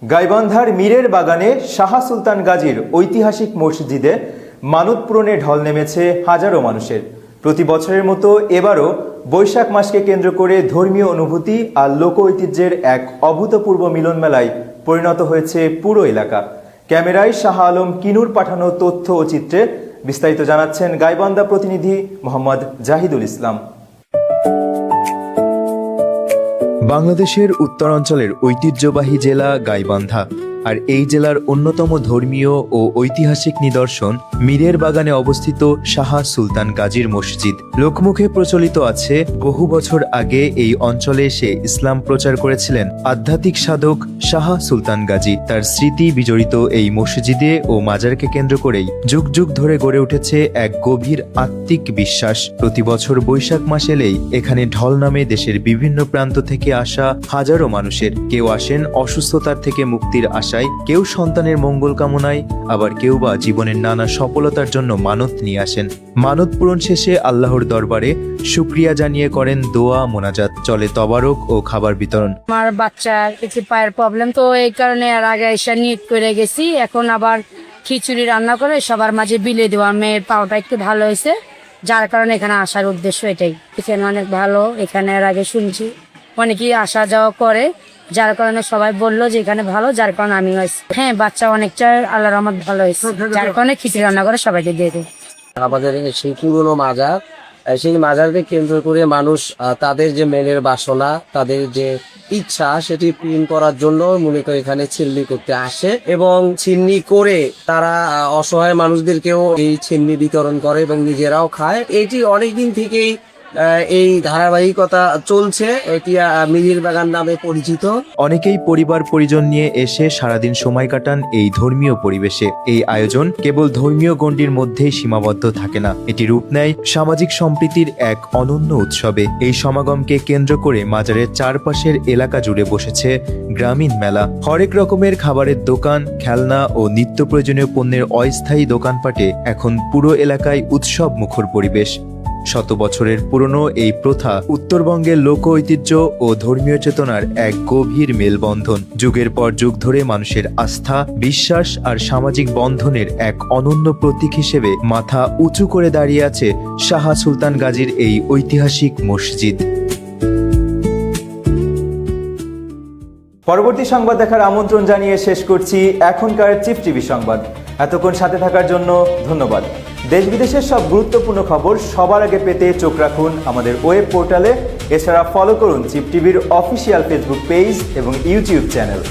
গাইবান্ধার মীরের বাগানে শাহ সুলতান গাজীর ঐতিহাসিক মসজিদে মানত পূরণে ঢল নেমেছে হাজারো মানুষের। প্রতি বছরের মতো এবারও বৈশাখ মাসকে কেন্দ্র করে ধর্মীয় অনুভূতি আর লোক ঐতিহ্যের এক অভূতপূর্ব মিলন মেলায় পরিণত হয়েছে পুরো এলাকা। ক্যামেরায় শাহ আলম কিনুর পাঠানো তথ্য ও চিত্রে বিস্তারিত জানাচ্ছেন গাইবান্ধা প্রতিনিধি মোহাম্মদ জাহিদুল ইসলাম। বাংলাদেশের উত্তরাঞ্চলের ঐতিহ্যবাহী জেলা গাইবান্ধা, আর এই জেলার অন্যতম ধর্মীয় ও ঐতিহাসিক নিদর্শন মীরের বাগানে অবস্থিত শাহ সুলতান গাজীর মসজিদ। লোকমুখে প্রচলিত আছে, বহু বছর আগে এই অঞ্চলে এসে ইসলাম প্রচার করেছিলেন আধ্যাত্মিক সাধক শাহ সুলতান গাজী। তার স্মৃতি বিজড়িত এই মসজিদে ও মাজারকে কেন্দ্র করেই যুগ যুগ ধরে গড়ে উঠেছে এক গভীর আত্মিক বিশ্বাস। প্রতি বছর বৈশাখ মাস এলেই এখানে ঢল নামে দেশের বিভিন্ন প্রান্ত থেকে আসা হাজারো মানুষের। কেউ আসেন অসুস্থতার থেকে মুক্তির আশায়, কেউ সন্তানের মঙ্গল কামনায়, আবার কেউ বা জীবনের নানা সফলতার জন্য মানত নিয়ে আসেন। মানত পূরণ শেষে আল্লাহর দরবারে শুকরিয়া জানিয়ে করেন দোয়া মোনাজাত, চলে তবারক ও খাবার বিতরণ। আমার বাচ্চার একটু পায়ের প্রবলেম, তো এই কারণে আর আগে এসে নিয়োগ করে গেছি। এখন আবার খিচুড়ি রান্না করে সবার মাঝে বিলে দেওয়া। মেয়ের পাওয়াটা একটু ভালো হয়েছে, যার কারণে এখানে আসার উদ্দেশ্য এটাই। এখানে অনেক ভালো, এখানে আর আগে শুনছি অনেকেই আসা যাওয়া করে, যার কারণে সবাই বললো যে এখানে ভালো, যার কারণে আমি হয়েছি। হ্যাঁ, বাচ্চা অনেকটা আল্লাহর রহমত ভালো হয়েছে, যার কারণে খিচুড়ি রান্না করে সবাইকে দিয়ে দেয়। আমাদের সেই পুরনো মাজার, সেই মাজারকে কেন্দ্র করে মানুষ তাদের যে মনের বাসনা, তাদের যে ইচ্ছা, সেটি পূরণ করার জন্য মূলত এখানে ছিন্নি করতে আসে এবং ছিন্নি করে তারা অসহায় মানুষদেরকেও এই ছিন্নি বিতরণ করে এবং নিজেরাও খায়। এটি অনেকদিন থেকেই এই ধারাবাহিকতা চলছে। এটি মীরের বাগান নামে পরিচিত। অনেকেই পরিবার পরিজন নিয়ে এসে সারাদিন সময় কাটান এই ধর্মীয় পরিবেশে। এই আয়োজন কেবল ধর্মীয় গণ্ডির মধ্যেই সীমাবদ্ধ থাকে না, এটি রূপ নেয় সামাজিক সম্প্রীতির এক অনন্য উৎসবে। এই সমাগমকে কেন্দ্র করে মাজারের চারপাশের এলাকা জুড়ে বসেছে গ্রামীণ মেলা। হরেক রকমের খাবারের দোকান, খেলনা ও নিত্য প্রয়োজনীয় পণ্যের অস্থায়ী দোকানপাটে এখন পুরো এলাকায় উৎসব মুখর পরিবেশ। শত বছরের পুরনো এই প্রথা উত্তরবঙ্গের লোক ঐতিহ্য ও ধর্মীয় চেতনার এক গভীর মেলবন্ধন। যুগের পর যুগ ধরে মানুষের আস্থা, বিশ্বাস আর সামাজিক বন্ধনের এক অনন্য প্রতীক হিসেবে মাথা উঁচু করে দাঁড়িয়ে আছে শাহ সুলতান গাজীর এই ঐতিহাসিক মসজিদ। পরবর্তী সংবাদ দেখার আমন্ত্রণ জানিয়ে শেষ করছি এখনকার চিপ টিভি সংবাদ। এতক্ষণ সাথে থাকার জন্য ধন্যবাদ। দেশ বিদেশের সব গুরুত্বপূর্ণ খবর সবার আগে পেতে চোখ রাখুন আমাদের ওয়েব পোর্টালে। এছাড়া ফলো করুন চিপ টিভির অফিসিয়াল ফেসবুক পেজ এবং ইউটিউব চ্যানেল।